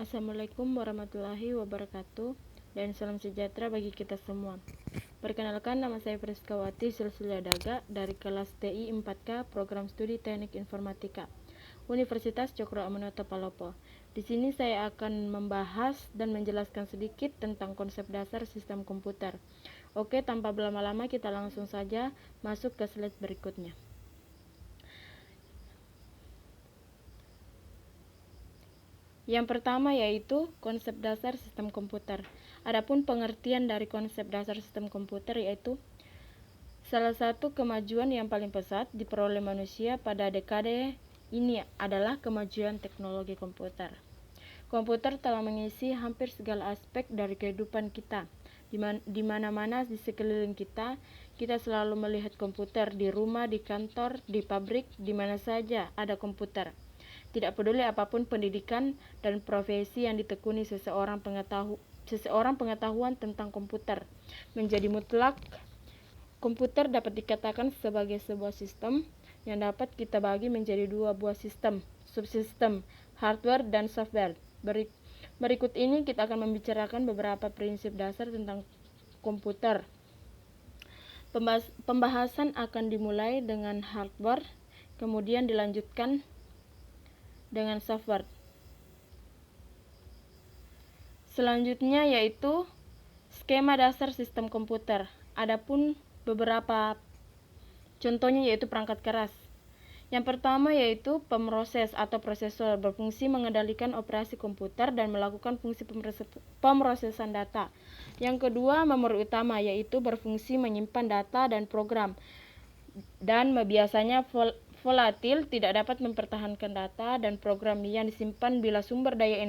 Assalamualaikum warahmatullahi wabarakatuh dan salam sejahtera bagi kita semua. Perkenalkan, nama saya Priskawati Silsiladagha dari kelas TI 4K Program Studi Teknik Informatika Universitas Cokro Aminoto Palopo. Di sini saya akan membahas dan menjelaskan sedikit tentang konsep dasar sistem komputer. Oke, tanpa berlama-lama kita langsung saja masuk ke slide berikutnya. Yang pertama yaitu konsep dasar sistem komputer. Adapun pengertian dari konsep dasar sistem komputer yaitu salah satu kemajuan yang paling pesat diperoleh manusia pada dekade ini adalah kemajuan teknologi komputer. Komputer telah mengisi hampir segala aspek dari kehidupan kita. Di mana-mana di sekeliling kita selalu melihat komputer, di rumah, di kantor, di pabrik, di mana saja ada komputer. Tidak peduli apapun pendidikan dan profesi yang ditekuni seseorang pengetahuan tentang komputer menjadi mutlak. Komputer dapat dikatakan sebagai sebuah sistem yang dapat kita bagi menjadi dua buah sistem, subsistem, hardware dan software. Berikut ini kita akan membicarakan beberapa prinsip dasar tentang komputer. Pembahasan akan dimulai dengan hardware, kemudian dilanjutkan dengan software. Selanjutnya yaitu skema dasar sistem komputer. Adapun beberapa contohnya yaitu perangkat keras. Yang pertama yaitu pemroses atau prosesor, berfungsi mengendalikan operasi komputer dan melakukan fungsi pemrosesan data. Yang kedua, memori utama, yaitu berfungsi menyimpan data dan program, dan biasanya volatil, tidak dapat mempertahankan data dan program yang disimpan bila sumber daya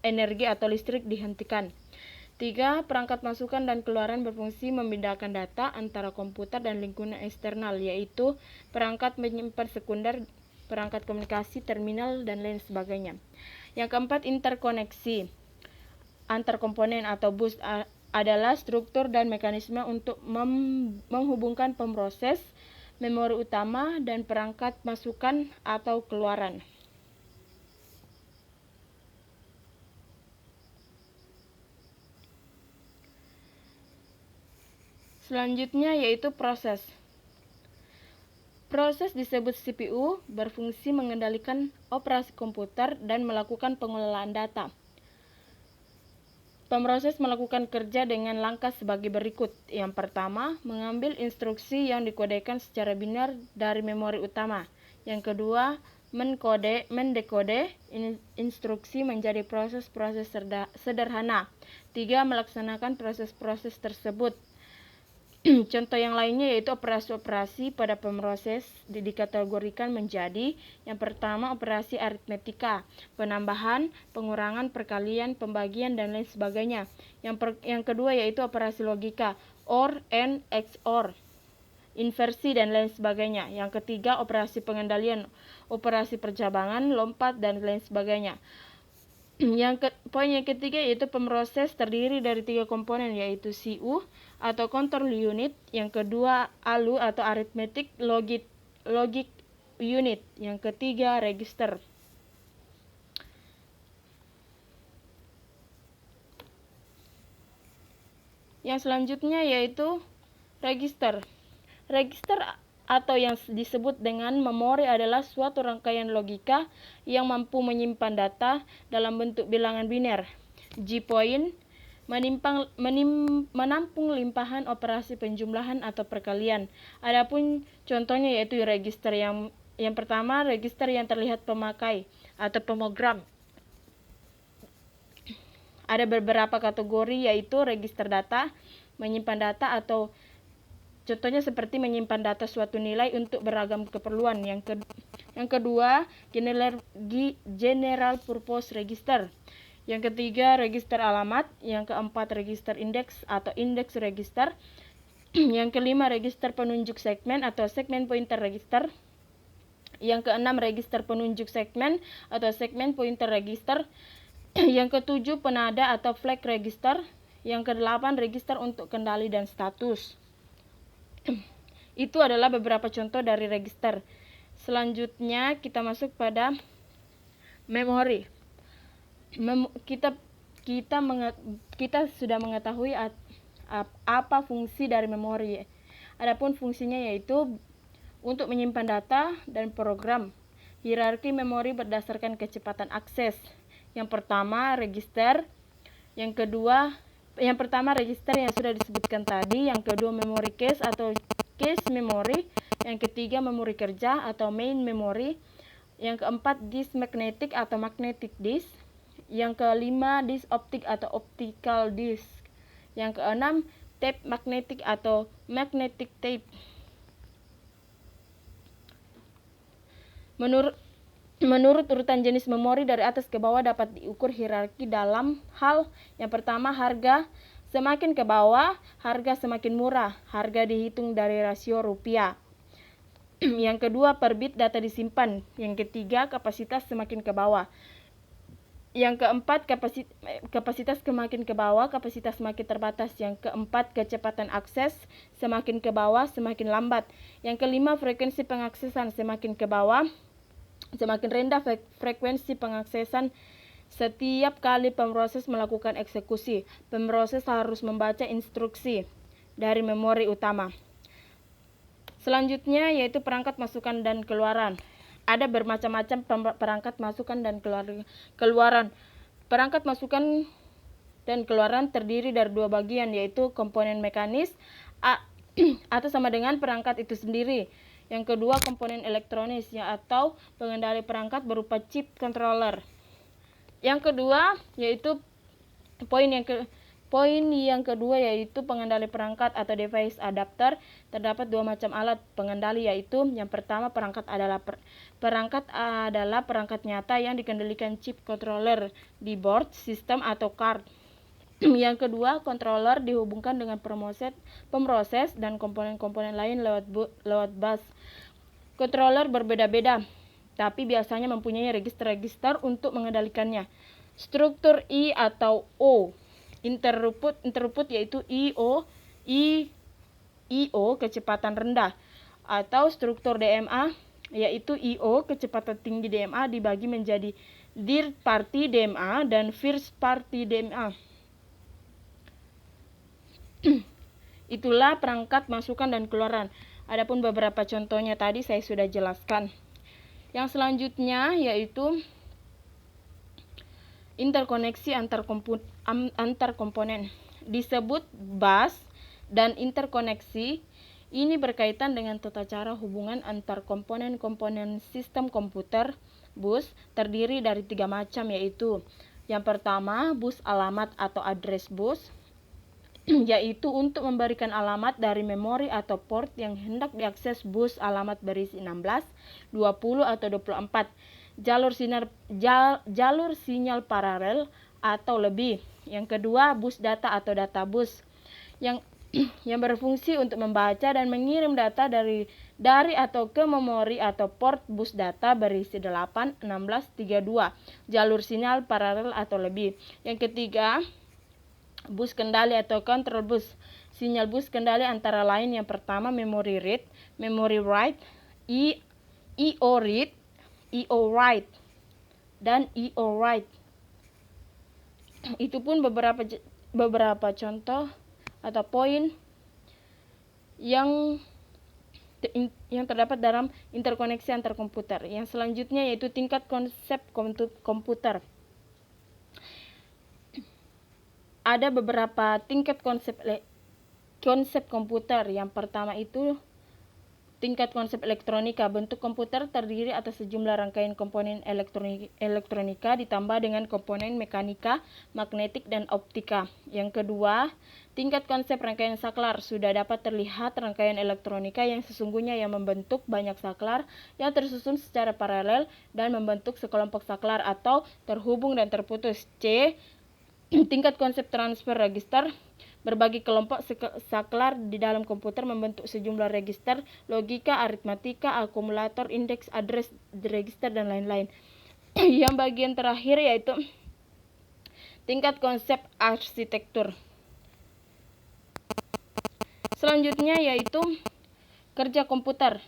energi atau listrik dihentikan. 3. Perangkat masukan dan keluaran, berfungsi memindahkan data antara komputer dan lingkungan eksternal, yaitu perangkat menyimpan sekunder, perangkat komunikasi, terminal, dan lain sebagainya. Yang keempat, interkoneksi antar komponen atau bus adalah struktur dan mekanisme untuk menghubungkan pemroses, memori utama, dan perangkat masukan atau keluaran. Selanjutnya yaitu proses. Proses disebut CPU, berfungsi mengendalikan operasi komputer dan melakukan pengelolaan data. Pemroses melakukan kerja dengan langkah sebagai berikut. Yang pertama, mengambil instruksi yang dikodekan secara binar dari memori utama. Yang kedua, mendekode instruksi menjadi proses-proses sederhana. 3. Melaksanakan proses-proses tersebut. Contoh yang lainnya yaitu operasi-operasi pada pemroses dikategorikan menjadi: yang pertama, operasi aritmetika, penambahan, pengurangan, perkalian, pembagian, dan lain sebagainya. Yang kedua yaitu operasi logika, OR, AND, XOR, inversi, dan lain sebagainya. Yang ketiga, operasi pengendalian, operasi percabangan, lompat, dan lain sebagainya. Poin yang ketiga yaitu pemroses terdiri dari 3 komponen, yaitu CU atau control unit, yang kedua ALU atau arithmetic logic unit, yang ketiga register. Yang selanjutnya yaitu register. Register atau yang disebut dengan memori adalah suatu rangkaian logika yang mampu menyimpan data dalam bentuk bilangan biner. G-point menampung limpahan operasi penjumlahan atau perkalian. Adapun contohnya yaitu register. Yang pertama, register yang terlihat pemakai atau pemogram. Ada beberapa kategori yaitu register data, menyimpan data, atau contohnya seperti menyimpan data suatu nilai untuk beragam keperluan. Yang kedua, general purpose register. Yang ketiga, register alamat. Yang keempat, register indeks atau index register. Yang kelima, register penunjuk segmen atau segment pointer register. Yang keenam, register penunjuk segmen atau segment pointer register. Yang ketujuh, penada atau flag register. Yang kedelapan, register untuk kendali dan status. Itu adalah beberapa contoh dari register. Selanjutnya kita masuk pada memori. kita sudah mengetahui apa fungsi dari memori. Adapun fungsinya yaitu untuk menyimpan data dan program. Hierarki memori berdasarkan kecepatan akses. Yang pertama register, yang pertama register yang sudah disebutkan tadi, yang kedua memory cache atau cache memory, yang ketiga memori kerja atau main memory, yang keempat disk magnetic atau magnetic disk, yang kelima disk optik atau optical disk, yang keenam tape magnetic atau magnetic tape. Menurut urutan jenis memori dari atas ke bawah dapat diukur hierarki dalam hal yang pertama harga. Semakin ke bawah, harga semakin murah. Harga dihitung dari rasio rupiah. Yang kedua, per bit data disimpan. Yang ketiga, kapasitas semakin ke bawah. Yang keempat, kapasitas semakin ke bawah, kapasitas semakin terbatas. Yang keempat, kecepatan akses semakin ke bawah, semakin lambat. Yang kelima, frekuensi pengaksesan semakin ke bawah, semakin rendah frekuensi pengaksesan. Setiap kali pemroses melakukan eksekusi, pemroses harus membaca instruksi dari memori utama. Selanjutnya yaitu perangkat masukan dan keluaran. Ada bermacam-macam perangkat masukan dan keluaran. Perangkat masukan dan keluaran terdiri dari dua bagian, yaitu komponen mekanis atau sama dengan perangkat itu sendiri. Yang kedua komponen elektronis atau pengendali perangkat berupa chip controller. Yang kedua yaitu poin yang kedua yaitu pengendali perangkat atau device adapter. Terdapat dua macam alat pengendali, yaitu yang pertama perangkat adalah perangkat nyata yang dikendalikan chip controller di board, sistem atau card. Yang kedua, controller dihubungkan dengan pemroses dan komponen-komponen lain lewat bus. Controller berbeda-beda, tapi biasanya mempunyai register-register untuk mengendalikannya. Struktur I atau O, interruput yaitu IO kecepatan rendah, atau struktur DMA yaitu IO kecepatan tinggi. DMA dibagi menjadi third party DMA dan first party DMA. Itulah perangkat masukan dan keluaran. Adapun beberapa contohnya tadi saya sudah jelaskan. Yang selanjutnya yaitu interkoneksi antar komponen. Disebut bus dan interkoneksi. Ini berkaitan dengan tata cara hubungan antar komponen-komponen sistem komputer. Bus terdiri dari tiga macam, yaitu yang pertama bus alamat atau address bus, yaitu untuk memberikan alamat dari memori atau port yang hendak diakses bus alamat berisi 16, 20 atau 24. Jalur sinyal paralel atau lebih. Yang kedua, bus data atau data bus yang berfungsi untuk membaca dan mengirim data dari atau ke memori atau port bus data berisi 8, 16, 32. Jalur sinyal paralel atau lebih. Yang ketiga, bus kendali atau control bus. Sinyal bus kendali antara lain yang pertama memory read, memory write, IO read, IO write, dan IO write. Itu pun beberapa contoh atau poin yang terdapat dalam interkoneksi antar komputer. Yang selanjutnya yaitu tingkat konsep komputer. Ada beberapa tingkat konsep komputer. Yang pertama itu tingkat konsep elektronika. Bentuk komputer terdiri atas sejumlah rangkaian komponen elektronika ditambah dengan komponen mekanika, magnetik, dan optika. Yang kedua, tingkat konsep rangkaian saklar. Sudah dapat terlihat rangkaian elektronika yang sesungguhnya yang membentuk banyak saklar yang tersusun secara paralel dan membentuk sekelompok saklar atau terhubung dan terputus. C. Tingkat konsep transfer register. Berbagai kelompok saklar di dalam komputer membentuk sejumlah register, logika, aritmatika, akumulator, indeks, address register, dan lain-lain. Yang bagian terakhir yaitu tingkat konsep arsitektur. Selanjutnya yaitu kerja komputer.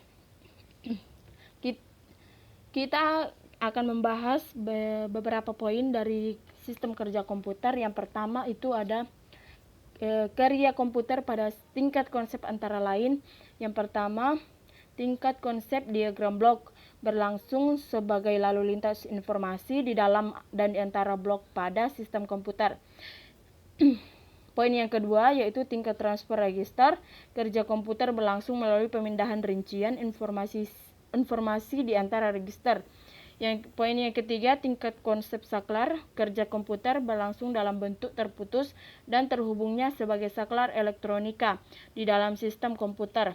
akan membahas beberapa poin dari sistem kerja komputer. Yang pertama itu ada kerja komputer pada tingkat konsep antara lain. Yang pertama, tingkat konsep diagram blok berlangsung sebagai lalu lintas informasi di dalam dan di antara blok pada sistem komputer. Poin yang kedua yaitu tingkat transfer register. Kerja komputer berlangsung melalui pemindahan rincian informasi di antara register. Poin yang ketiga, tingkat konsep saklar. Kerja komputer berlangsung dalam bentuk terputus dan terhubungnya sebagai saklar elektronika di dalam sistem komputer.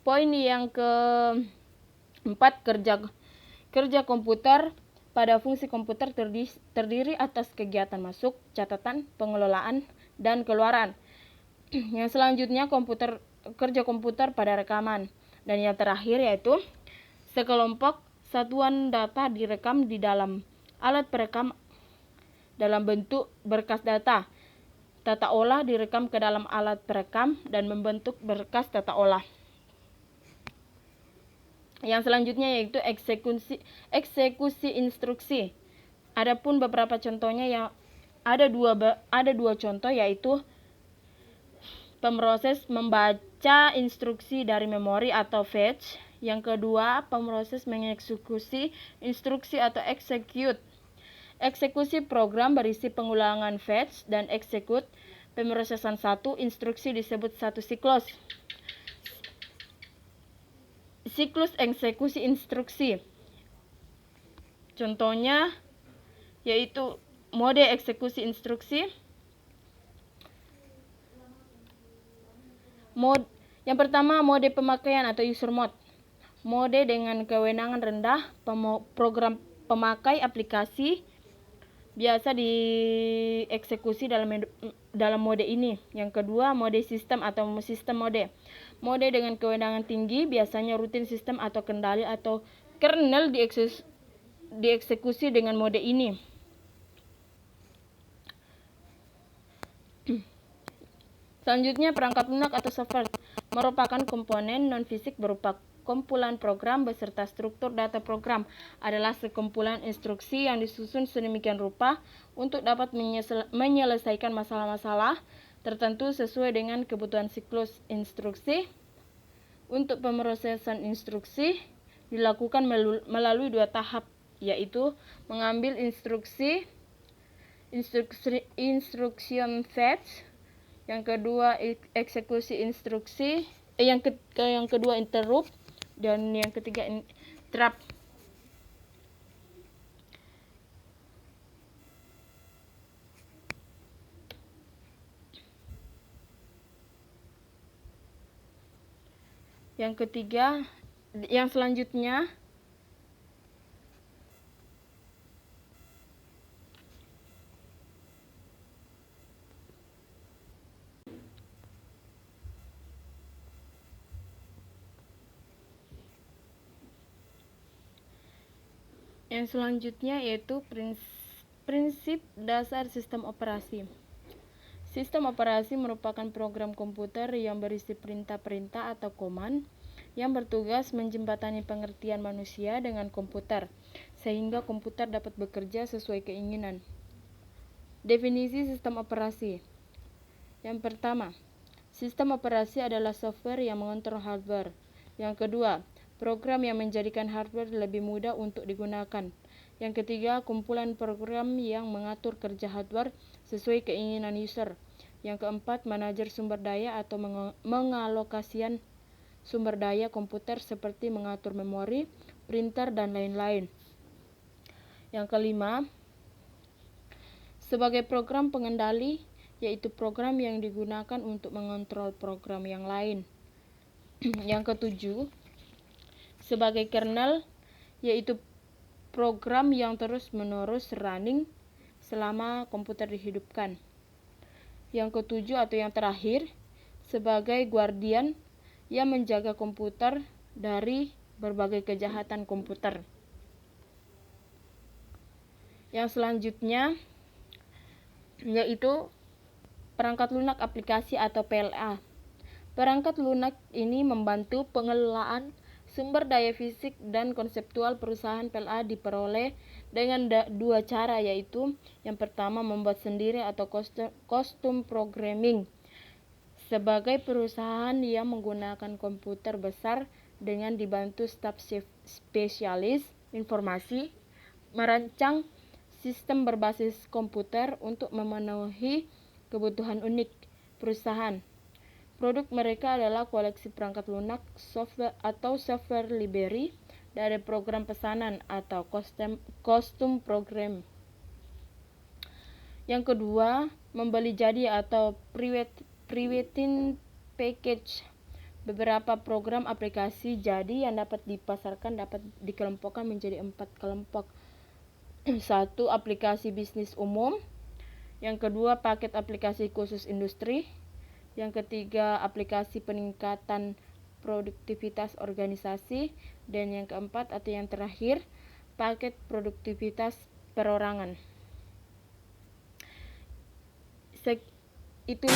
Poin yang keempat, kerja komputer pada fungsi komputer terdiri atas kegiatan masuk, catatan, pengelolaan, dan keluaran. Yang selanjutnya, kerja komputer pada rekaman. Dan yang terakhir yaitu sekelompok satuan data direkam di dalam alat perekam dalam bentuk berkas data. Tata olah direkam ke dalam alat perekam dan membentuk berkas tata olah. Yang selanjutnya yaitu eksekusi instruksi. Adapun beberapa contohnya yang ada dua contoh, yaitu pemroses membaca instruksi dari memori atau fetch. Yang kedua, pemroses mengeksekusi instruksi atau execute. Eksekusi program berisi pengulangan fetch dan execute. Pemrosesan satu instruksi disebut satu siklus. Siklus eksekusi instruksi. Contohnya yaitu mode eksekusi instruksi. Yang pertama, mode pemakaian atau user mode. Mode dengan kewenangan rendah. Program pemakai aplikasi biasa dieksekusi dalam mode ini. Yang kedua, mode sistem atau sistem mode. Mode dengan kewenangan tinggi, biasanya rutin sistem atau kendali atau kernel dieksekusi dengan mode ini. Selanjutnya, perangkat lunak atau software merupakan komponen non-fisik berupa kumpulan program beserta struktur data program. Adalah sekumpulan instruksi yang disusun sedemikian rupa untuk dapat menyelesaikan masalah-masalah tertentu sesuai dengan kebutuhan siklus instruksi. Untuk pemrosesan instruksi dilakukan melalui dua tahap, yaitu mengambil instruction fetch, yang kedua eksekusi instruksi, yang kedua interrupt, dan yang ketiga interrupt. Yang ketiga, yang selanjutnya yaitu prinsip dasar sistem operasi. Sistem operasi merupakan program komputer yang berisi perintah-perintah atau command yang bertugas menjembatani pengertian manusia dengan komputer, sehingga komputer dapat bekerja sesuai keinginan. Definisi sistem operasi. Yang pertama, sistem operasi adalah software yang mengontrol hardware. Yang kedua, program yang menjadikan hardware lebih mudah untuk digunakan. Yang ketiga, kumpulan program yang mengatur kerja hardware sesuai keinginan user. Yang keempat, manajer sumber daya atau mengalokasian sumber daya komputer seperti mengatur memori, printer, dan lain-lain. Yang kelima, sebagai program pengendali, yaitu program yang digunakan untuk mengontrol program yang lain. Yang ketujuh, sebagai kernel, yaitu program yang terus-menerus running selama komputer dihidupkan. Yang ketujuh atau yang terakhir, sebagai guardian yang menjaga komputer dari berbagai kejahatan komputer. Yang selanjutnya yaitu perangkat lunak aplikasi atau PLA. Perangkat lunak ini membantu pengelolaan Sumber daya fisik dan konseptual perusahaan PLA diperoleh dengan dua cara, yaitu yang pertama membuat sendiri atau custom programming. Sebagai perusahaan yang menggunakan komputer besar dengan dibantu staf spesialis informasi, merancang sistem berbasis komputer untuk memenuhi kebutuhan unik perusahaan. Produk mereka adalah koleksi perangkat lunak, software atau software library dari program pesanan atau custom program. Yang kedua, membeli jadi atau pre-written package. Beberapa program aplikasi jadi yang dapat dipasarkan dapat dikelompokkan menjadi 4 kelompok. 1. Aplikasi bisnis umum. Yang kedua, paket aplikasi khusus industri. Yang ketiga, aplikasi peningkatan produktivitas organisasi. Dan yang keempat atau yang terakhir, paket produktivitas perorangan. Itu